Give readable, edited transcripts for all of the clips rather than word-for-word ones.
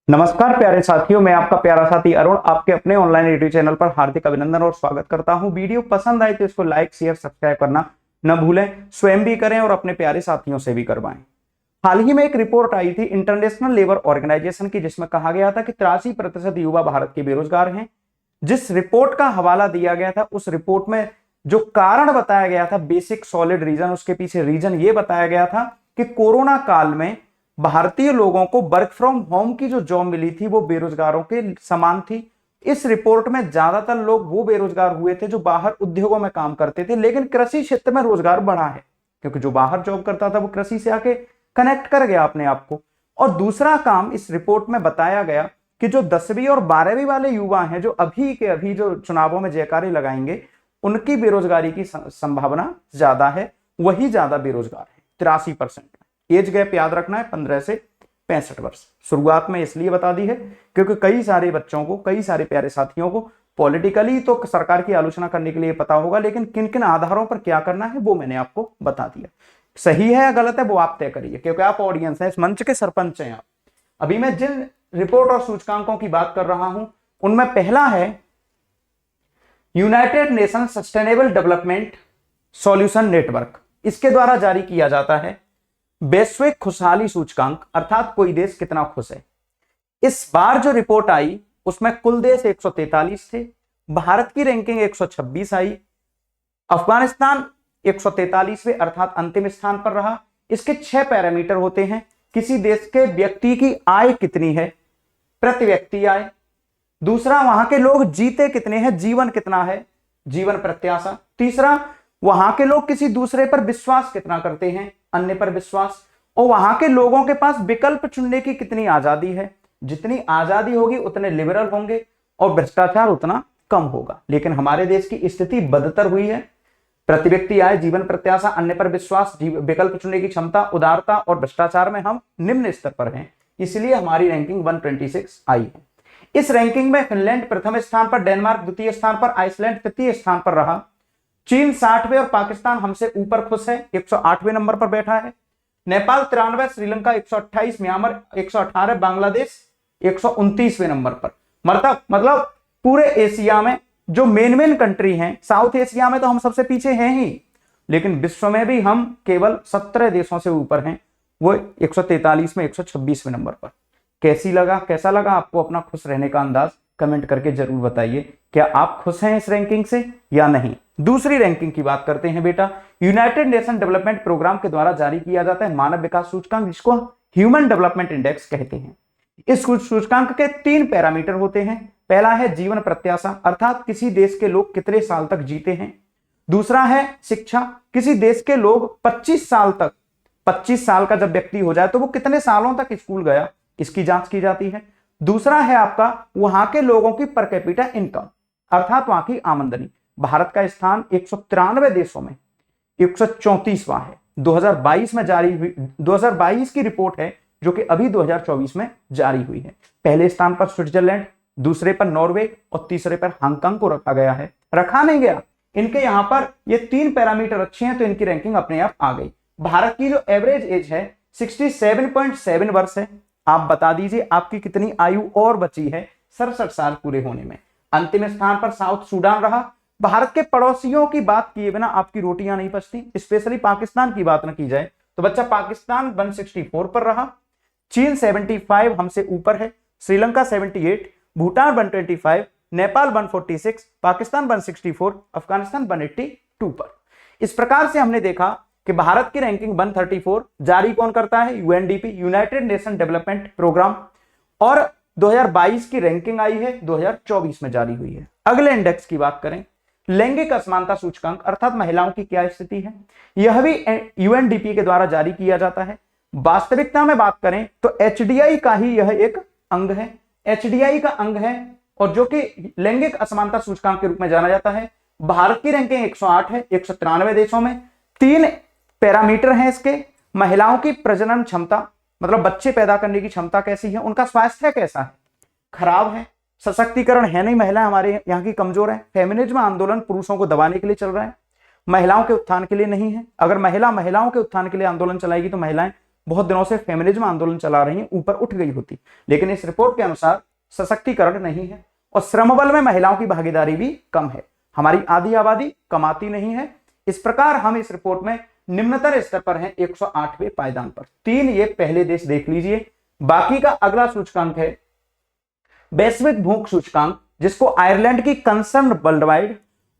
नमस्कार प्यारे साथियों, मैं आपका प्यारा साथी अरुण आपके अपने ऑनलाइन यूट्यूब चैनल पर हार्दिक अभिनंदन और स्वागत करता हूं। वीडियो पसंद आए तो इसको लाइक शेयर सब्सक्राइब करना न भूलें, स्वयं भी करें और अपने प्यारे साथियों से भी करवाएं। हाल ही में एक रिपोर्ट आई थी इंटरनेशनल लेबर ऑर्गेनाइजेशन की, जिसमें कहा गया था कि 83% युवा भारत के बेरोजगार हैं। जिस रिपोर्ट का हवाला दिया गया था, उस रिपोर्ट में जो कारण बताया गया था, बेसिक सॉलिड रीजन, उसके पीछे रीजन ये बताया गया था कि कोरोना काल में भारतीय लोगों को वर्क फ्रॉम होम की जो जॉब मिली थी वो बेरोजगारों के समान थी। इस रिपोर्ट में ज्यादातर लोग वो बेरोजगार हुए थे जो बाहर उद्योगों में काम करते थे, लेकिन कृषि क्षेत्र में रोजगार बढ़ा है क्योंकि जो बाहर जॉब करता था वो कृषि से आके कनेक्ट कर गया अपने आप को। और दूसरा काम इस रिपोर्ट में बताया गया कि जो 10वीं और 12वीं वाले युवा हैं, जो अभी के अभी जो चुनावों में जयकारे लगाएंगे, उनकी बेरोजगारी की संभावना ज्यादा है, वही ज्यादा बेरोजगार है 83%। एज गैप याद रखना है 15 से 65 वर्ष। शुरुआत में इसलिए बता दी है क्योंकि कई सारे बच्चों को, कई सारे प्यारे साथियों को पॉलिटिकली तो सरकार की आलोचना करने के लिए पता होगा, लेकिन किन किन आधारों पर क्या करना है वो मैंने आपको बता दिया। सही है या गलत है वो आप तय करिए, क्योंकि आप ऑडियंस हैं, इस मंच के सरपंच हैं आप। अभी मैं जिन रिपोर्ट और सूचकांकों की बात कर रहा हूं उनमें पहला है United nation sustainable development solution network. इसके द्वारा जारी किया जाता है वैश्विक खुशहाली सूचकांक, अर्थात कोई देश कितना खुश है। इस बार जो रिपोर्ट आई उसमें कुल देश 143 थे। भारत की रैंकिंग 126 आई। अफगानिस्तान 143वें अर्थात अंतिम स्थान पर रहा। इसके 6 पैरामीटर होते हैं। किसी देश के व्यक्ति की आय कितनी है, प्रति व्यक्ति आय। दूसरा, वहां के लोग जीते कितने हैं, जीवन कितना है, जीवन प्रत्याशा। तीसरा, वहां के लोग किसी दूसरे पर विश्वास कितना करते हैं, अन्य पर विश्वास। और वहां के लोगों के पास विकल्प चुनने की कितनी आजादी है। जितनी आजादी होगी उतने लिबरल होंगे और भ्रष्टाचार उतना कम होगा। लेकिन हमारे देश की स्थिति बदतर हुई है। प्रति व्यक्ति आय, जीवन प्रत्याशा, अन्य पर विश्वास, विकल्प चुनने की क्षमता, उदारता और भ्रष्टाचार में हम निम्न स्तर पर हैं। इसलिए हमारी रैंकिंग 126 आई है। इस रैंकिंग में फिनलैंड प्रथम स्थान पर, डेनमार्क द्वितीय स्थान पर, आइसलैंड तृतीय स्थान पर रहा। चीन 60वें और पाकिस्तान हमसे ऊपर खुश है, 108वें नंबर पर बैठा है। नेपाल 93, श्रीलंका 128, म्यांमार 118, बांग्लादेश 129वें नंबर पर। मतलब पूरे एशिया में जो मेन कंट्री हैं, साउथ एशिया में तो हम सबसे पीछे हैं ही, लेकिन विश्व में भी हम केवल 17 देशों से ऊपर हैं, वो 143 में 126वें नंबर पर। कैसा लगा आपको अपना खुश रहने का अंदाज? कमेंट करके जरूर बताइए। क्या आप खुश हैं इस रैंकिंग से या नहीं? दूसरी रैंकिंग की बात करते हैं बेटा। यूनाइटेड नेशन डेवलपमेंट प्रोग्राम के द्वारा जारी किया जाता है मानव विकास सूचकांक, जिसको ह्यूमन डेवलपमेंट इंडेक्स कहते हैं। इस सूचकांक के 3 पैरामीटर होते हैं। पहला है जीवन प्रत्याशा, अर्थात किसी देश के लोग कितने साल तक जीते हैं। दूसरा है शिक्षा, किसी देश के लोग 25 साल का जब व्यक्ति हो जाए तो वो कितने सालों तक स्कूल गया, इसकी जांच की जाती है। दूसरा है आपका वहां के लोगों की पर कैपिटा इनकम, अर्थात वहां की आमदनी। भारत का स्थान 193 देशों में 134वां है। 2022 में जारी हुई 2022 की रिपोर्ट है, जो कि अभी 2024 में जारी हुई है। पहले स्थान पर स्विट्जरलैंड, दूसरे पर नॉर्वे और तीसरे पर हांगकांग को रखा गया है। रखा नहीं गया, इनके यहां पर ये 3 पैरामीटर अच्छे हैं तो इनकी रैंकिंग अपने आप आ गई। भारत की जो एवरेज एज है 67.7 वर्ष है। आप बता दीजिए आपकी कितनी आयु और बची है 67 साल पूरे होने में। अंतिम स्थान पर साउथ सूडान रहा। भारत के पड़ोसियों की बात किए बिना आपकी रोटियां नहीं पचती। स्पेशली पाकिस्तान की बात न की जाए तो बच्चा पाकिस्तान 164 पर रहा। चीन 75 हमसे ऊपर है। श्रीलंका 78, भूटान 125, नेपाल 146, पाकिस्तान 164, अफगानिस्तान 182 पर। इस प्रकार से हमने देखा कि भारत की रैंकिंग 134 जारी कौन करता है? UNDP, United Nation Development Programme. और 2022 की रैंकिंग आई है, 2024 में जारी हुई है। अगले इंडेक्स की बात करें, लैंगिक असमानता सूचकांक, अर्थात महिलाओं की क्या स्थिति है। यह भी यूएनडीपी के द्वारा जारी किया जाता है। वास्तविकता में बात करें तो एचडीआई का ही यह एक अंग है। एचडीआई का अंग है और जो कि लैंगिक असमानता सूचकांक के रूप में जाना जाता है। भारत की रैंकिंग 108 है 193 देशों में। 3 पैरामीटर हैं इसके। महिलाओं की प्रजनन क्षमता, मतलब बच्चे पैदा करने की क्षमता कैसी है, उनका स्वास्थ्य कैसा है, खराब है, सशक्तिकरण है नहीं, महिलाएं हमारे यहाँ की कमजोर है। फेमिनिज्म आंदोलन पुरुषों को दबाने के लिए चल रहा है, महिलाओं के उत्थान के लिए नहीं है। अगर महिलाओं के उत्थान के लिए आंदोलन चलाएगी तो महिलाएं बहुत दिनों से फेमिनिज्म आंदोलन चला रही हैं, ऊपर उठ गई होती। लेकिन इस रिपोर्ट के अनुसार सशक्तिकरण नहीं है और श्रम बल में महिलाओं की भागीदारी भी कम है। हमारी आधी आबादी कमाती नहीं है। इस प्रकार हम इस रिपोर्ट में निम्नतर स्तर पर हैं, 108वें पायदान पर। 3 ये पहले देश देख लीजिए। बाकी का अगला सूचकांक है वैश्विक भूख सूचकांक, जिसको आयरलैंड की कंसर्न वर्ल्ड वाइड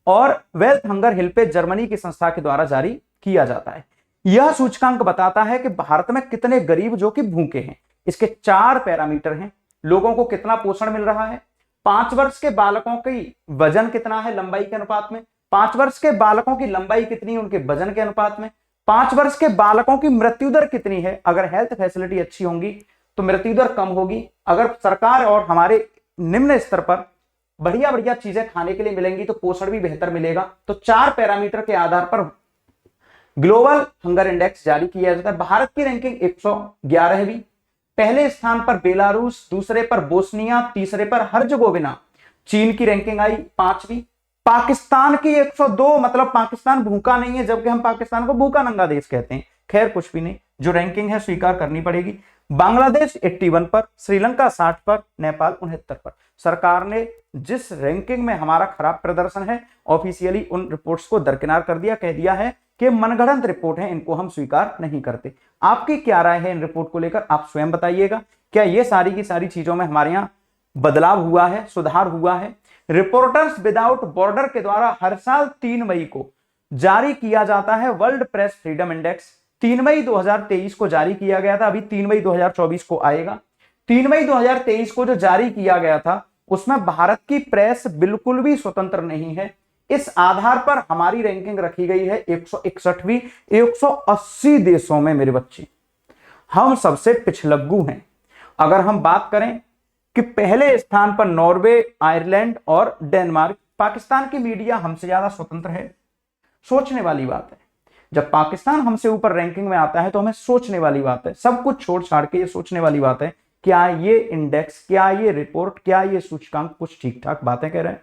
और वेल्थ हंगर हेल्पेज जर्मनी की संस्था के द्वारा जारी किया जाता है। यह सूचकांक बताता है कि भारत में कितने गरीब जो कि भूखे हैं। इसके 4 पैरामीटर हैं। लोगों को कितना पोषण मिल रहा है, 5 वर्ष के बालकों की वजन कितना है लंबाई के अनुपात में, 5 वर्ष के बालकों की लंबाई कितनी है उनके वजन के अनुपात में, 5 वर्ष के बालकों की मृत्यु दर कितनी है। अगर हेल्थ फैसिलिटी अच्छी होंगी तो मृत्यु दर कम होगी। अगर सरकार और हमारे निम्न स्तर पर बढ़िया बढ़िया चीजें खाने के लिए मिलेंगी तो पोषण भी बेहतर मिलेगा। तो 4 पैरामीटर के आधार पर ग्लोबल हंगर इंडेक्स जारी किया जाता है। भारत की रैंकिंग 111वीं, पहले स्थान पर बेलारूस, दूसरे पर बोस्निया, तीसरे पर हर्जगोविना। चीन की रैंकिंग आई 5वीं। पाकिस्तान की 102, मतलब पाकिस्तान भूखा नहीं है, जबकि हम पाकिस्तान को भूखा नंगा देश कहते हैं। खैर कुछ भी नहीं, जो रैंकिंग है स्वीकार करनी पड़ेगी। बांग्लादेश 81 पर, श्रीलंका 60 पर, नेपाल 69 पर। सरकार ने जिस रैंकिंग में हमारा खराब प्रदर्शन है, ऑफिशियली उन रिपोर्ट्स को दरकिनार कर दिया, कह दिया है कि मनगढ़ंत रिपोर्ट है, इनको हम स्वीकार नहीं करते। आपकी क्या राय है इन रिपोर्ट को लेकर, आप स्वयं बताइएगा। क्या ये सारी की सारी चीजों में हमारे यहाँ बदलाव हुआ है, सुधार हुआ है? रिपोर्टर्स विदाउट बॉर्डर के द्वारा हर साल 3 मई को जारी किया जाता है वर्ल्ड प्रेस फ्रीडम इंडेक्स। 3 मई 2023 को जारी किया गया था, अभी 3 मई 2024 को आएगा। 3 मई 2023 को जो जारी किया गया था उसमें भारत की प्रेस बिल्कुल भी स्वतंत्र नहीं है। इस आधार पर हमारी रैंकिंग रखी गई है 161वीं। 180 देशों में मेरे बच्चे हम सबसे पिछलग्गू हैं। अगर हम बात करें कि पहले स्थान पर नॉर्वे, आयरलैंड और डेनमार्क। पाकिस्तान की मीडिया हमसे ज्यादा स्वतंत्र है। सोचने वाली बात है, जब पाकिस्तान हमसे ऊपर रैंकिंग में आता है तो हमें सोचने वाली बात है, सब कुछ छोड़ छाड़ के ये सोचने वाली बात है, क्या ये इंडेक्स, क्या ये रिपोर्ट, क्या ये सूचकांक कुछ ठीक ठाक बातें कह रहे हैं।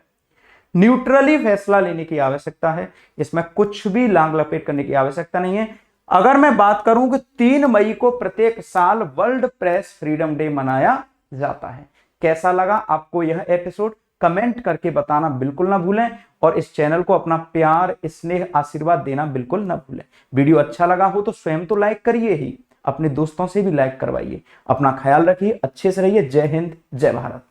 न्यूट्रली फैसला लेने की आवश्यकता है, इसमें कुछ भी लांग लपेट करने की आवश्यकता नहीं है। अगर मैं बात करूं कि 3 मई को प्रत्येक साल वर्ल्ड प्रेस फ्रीडम डे मनाया जाता है। कैसा लगा आपको यह एपिसोड, कमेंट करके बताना बिल्कुल ना भूलें और इस चैनल को अपना प्यार, स्नेह, आशीर्वाद देना बिल्कुल ना भूलें। वीडियो अच्छा लगा हो तो स्वयं तो लाइक करिए ही, अपने दोस्तों से भी लाइक करवाइए। अपना ख्याल रखिए, अच्छे से रहिए। जय हिंद, जय भारत।